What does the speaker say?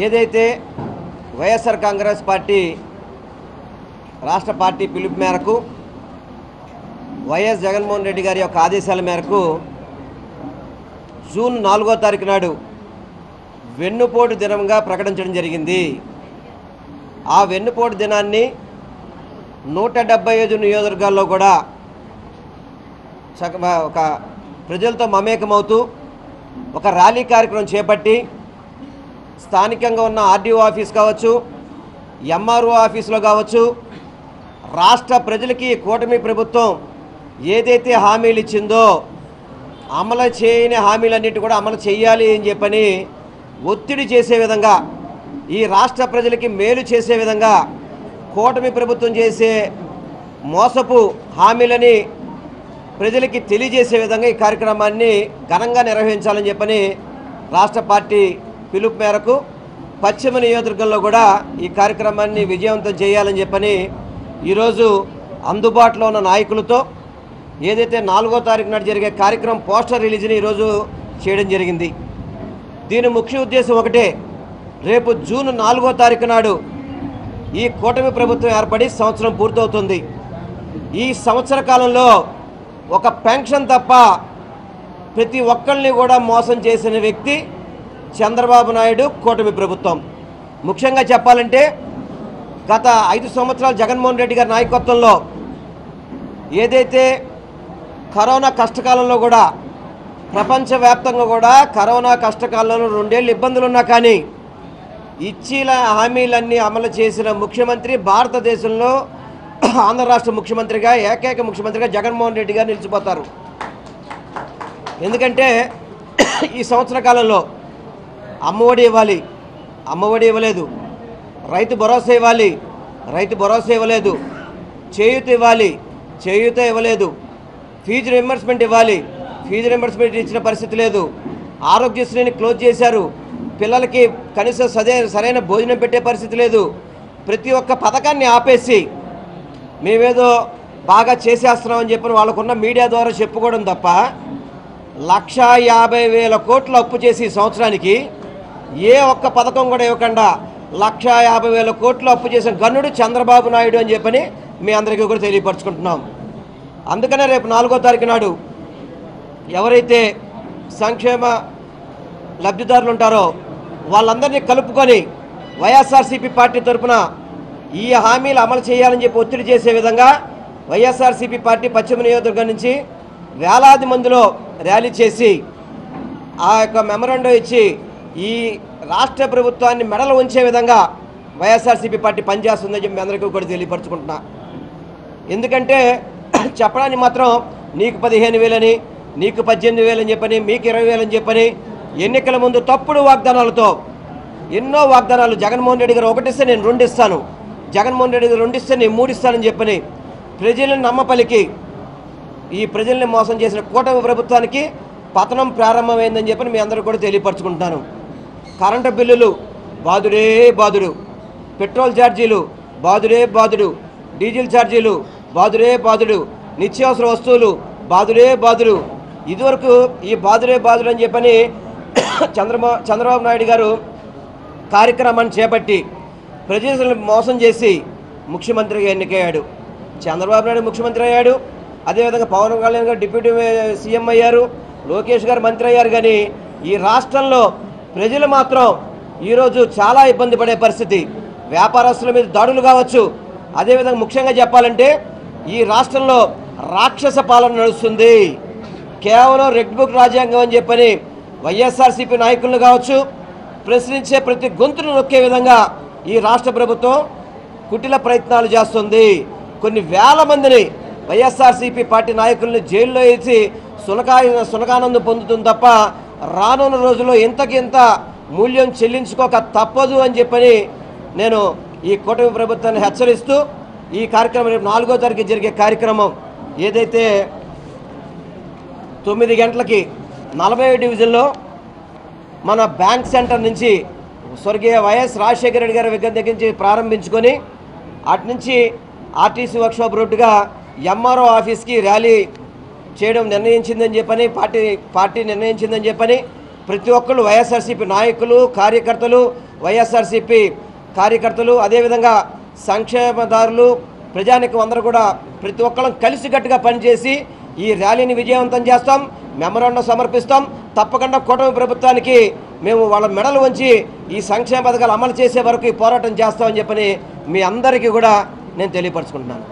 ఏదైతే వైఎస్ఆర్ కాంగ్రెస్ పార్టీ రాష్ట్ర పార్టీ పిలుపు మేరకు వైఎస్ జగన్మోహన్ రెడ్డి గారి యొక్క ఆదేశాల మేరకు జూన్ 4వ తారీఖు నాడు వెన్నుపోటు దినంగా ప్రకటించడం జరిగింది. ఆ వెన్నుపోటు దినాన్ని 175 నియోజకవర్గాల్లో కూడా ఒక ప్రజలతో మమేకమవుతూ ఒక ర్యాలీ కార్యక్రమం చేపట్టి స్థానికంగా ఉన్న ఆర్డీఓ ఆఫీస్ కావచ్చు, ఎంఆర్ఓ ఆఫీసులో కావచ్చు, రాష్ట్ర ప్రజలకి కూటమి ప్రభుత్వం ఏదైతే హామీలు ఇచ్చిందో అమలు చేయని హామీలన్నిటి కూడా అమలు చేయాలి అని చెప్పని ఒత్తిడి చేసే విధంగా, ఈ రాష్ట్ర ప్రజలకి మేలు చేసే విధంగా కూటమి ప్రభుత్వం చేసే మోసపు హామీలని ప్రజలకి తెలియజేసే విధంగా ఈ కార్యక్రమాన్ని ఘనంగా నిర్వహించాలని చెప్పని రాష్ట్ర పార్టీ పిలుపు మేరకు పశ్చిమ నియోజకవర్గంలో కూడా ఈ కార్యక్రమాన్ని విజయవంతం చేయాలని చెప్పని ఈరోజు అందుబాటులో ఉన్న నాయకులతో ఏదైతే 4వ తారీఖు నాడు జరిగే కార్యక్రమం పోస్టర్ రిలీజ్ని ఈరోజు చేయడం జరిగింది. దీని ముఖ్య ఉద్దేశం ఒకటే, రేపు జూన్ 4వ తారీఖు నాడు ఈ కూటమి ప్రభుత్వం ఏర్పడి సంవత్సరం పూర్తవుతుంది. ఈ సంవత్సర కాలంలో ఒక పెన్షన్ తప్ప ప్రతి ఒక్కరిని కూడా మోసం చేసిన వ్యక్తి చంద్రబాబు నాయుడు కూటమి ప్రభుత్వం. ముఖ్యంగా చెప్పాలంటే గత 5 సంవత్సరాలు జగన్మోహన్ రెడ్డి గారి నాయకత్వంలో ఏదైతే కరోనా కష్టకాలంలో కూడా ప్రపంచవ్యాప్తంగా కూడా కరోనా కష్టకాలంలో 2 ఏళ్ళు ఇబ్బందులు ఉన్నా కానీ ఇచ్చిన హామీలన్నీ అమలు చేసిన ముఖ్యమంత్రి భారతదేశంలో ఆంధ్ర రాష్ట్ర ముఖ్యమంత్రిగా, ఏకైక ముఖ్యమంత్రిగా జగన్మోహన్ రెడ్డి గారు నిలిచిపోతారు. ఎందుకంటే ఈ సంవత్సర కాలంలో అమ్మఒడి ఇవ్వాలి, అమ్మఒడి ఇవ్వలేదు. రైతు భరోసా ఇవ్వాలి, రైతు భరోసా ఇవ్వలేదు. చేయూత ఇవ్వాలి, చేయూత ఇవ్వలేదు. ఫీజు రింబర్స్మెంట్ ఇవ్వాలి, ఫీజు రింబర్స్మెంట్ ఇచ్చిన పరిస్థితి లేదు. ఆరోగ్యశ్రీని క్లోజ్ చేశారు. పిల్లలకి కనీసం సరైన భోజనం పెట్టే పరిస్థితి లేదు. ప్రతి ఒక్క పథకాన్ని ఆపేసి మేమేదో బాగా చేసేస్తున్నామని చెప్పిన వాళ్ళకున్న మీడియా ద్వారా చెప్పుకోవడం తప్ప 1,50,000 కోట్లు అప్పు చేసి సంవత్సరానికి ఏ ఒక్క పథకం కూడా ఇవ్వకుండా 1,50,000 కోట్లు అప్పు చేసిన గన్నుడు చంద్రబాబు నాయుడు అని చెప్పని మీ అందరికీ కూడా తెలియపరచుకుంటున్నాం. అందుకనే రేపు 4వ తారీఖు నాడు ఎవరైతే సంక్షేమ లబ్ధిదారులు ఉంటారో వాళ్ళందరినీ కలుపుకొని వైఎస్ఆర్సీపీ పార్టీ తరఫున ఈ హామీలు అమలు చేయాలని చెప్పి ఒత్తిడి చేసే విధంగా వైఎస్ఆర్సీపీ పార్టీ పశ్చిమ నియోజకవర్గం నుంచి వేలాది మందిలో ర్యాలీ చేసి ఆ యొక్క మెమరాండం ఇచ్చి ఈ రాష్ట్ర ప్రభుత్వాన్ని మెడలు ఉంచే విధంగా వైఎస్ఆర్సీపీ పార్టీ పనిచేస్తుందని చెప్పి మీ అందరికీ కూడా తెలియపరచుకుంటున్నా. ఎందుకంటే చెప్పడానికి మాత్రం నీకు 15,000 నీకు 18,000 అని చెప్పని, మీకు 20,000 అని చెప్పని ఎన్నికల ముందు తప్పుడు వాగ్దానాలతో ఎన్నో వాగ్దానాలు, జగన్మోహన్ రెడ్డి గారు 1 ఇస్తే నేను 2 ఇస్తాను, జగన్మోహన్ రెడ్డి గారు 2 ఇస్తే నేను 3 ఇస్తానని చెప్పని ప్రజలను నమ్మపలికి ఈ ప్రజల్ని మోసం చేసిన కూటమి ప్రభుత్వానికి పతనం ప్రారంభమైందని చెప్పని మీ అందరూ కూడా తెలియపరచుకుంటున్నాను. కరెంటు బిల్లులు బాదుడే బాదుడు, పెట్రోల్ ఛార్జీలు బాదుడే బాదుడు, డీజిల్ ఛార్జీలు బాదుడే బాదుడు, నిత్యావసర వస్తువులు బాదుడే బాదుడు. ఇదివరకు ఈ బాదుడే బాదుడు అని చెప్పని చంద్రబాబు నాయుడు గారు కార్యక్రమాన్ని చేపట్టి ప్రజలను మోసం చేసి ముఖ్యమంత్రిగా ఎన్నికయ్యాడు. చంద్రబాబు నాయుడు ముఖ్యమంత్రి అయ్యాడు, అదేవిధంగా పవన్ కళ్యాణ్ గారు డిప్యూటీ సీఎం అయ్యారు, లోకేష్ గారు మంత్రి అయ్యారు. కానీ ఈ రాష్ట్రంలో ప్రజలు మాత్రం ఈరోజు చాలా ఇబ్బంది పడే పరిస్థితి. వ్యాపారస్తుల మీద దాడులు కావచ్చు, అదేవిధంగా ముఖ్యంగా చెప్పాలంటే ఈ రాష్ట్రంలో రాక్షస పాలన నడుస్తుంది. కేవలం రెడ్ బుక్ రాజ్యాంగం అని చెప్పని వైఎస్ఆర్సీపీ నాయకులను కావచ్చు ప్రశ్నించే ప్రతి గొంతును నొక్కే విధంగా ఈ రాష్ట్ర ప్రభుత్వం కుటిల ప్రయత్నాలు చేస్తుంది. కొన్ని వేల మందిని వైఎస్ఆర్సీపీ పార్టీ నాయకుల్ని జైల్లో వేసి సునకానందం పొందుతుంది తప్ప రానున్న రోజుల్లో ఇంతకింత మూల్యం చెల్లించుకోక తప్పదు అని చెప్పని నేను ఈ కూటమి ప్రభుత్వాన్ని హెచ్చరిస్తూ ఈ కార్యక్రమం రేపు 4వ తారీఖు జరిగే కార్యక్రమం ఏదైతే 9 గంటలకి 40వ డివిజన్లో మన బ్యాంక్ సెంటర్ నుంచి స్వర్గీయ వైఎస్ రాజశేఖర రెడ్డి గారి విగ్రహం దగ్గర నుంచి ప్రారంభించుకొని అటు నుంచి ఆర్టీసీ వర్క్షాప్ రోడ్డుగా ఎంఆర్ఓ ఆఫీస్కి ర్యాలీ చేయడం నిర్ణయించిందని చెప్పని పార్టీ నిర్ణయించిందని చెప్పని ప్రతి ఒక్కళ్ళు వైఎస్ఆర్సీపీ నాయకులు కార్యకర్తలు వైఎస్ఆర్సీపీ కార్యకర్తలు అదేవిధంగా సంక్షేమదారులు ప్రజానికం అందరూ కూడా ప్రతి ఒక్కళ్ళం కలిసికట్టుగా పనిచేసి ఈ ర్యాలీని విజయవంతం చేస్తాం. మెమరాండం సమర్పిస్తాం. తప్పకుండా కూటమి ప్రభుత్వానికి మేము వాళ్ళ మెడలు వంచి ఈ సంక్షేమ పథకాలు అమలు చేసే వరకు ఈ పోరాటం చేస్తామని చెప్పని మీ అందరికీ కూడా నేను తెలియపరచుకుంటున్నాను.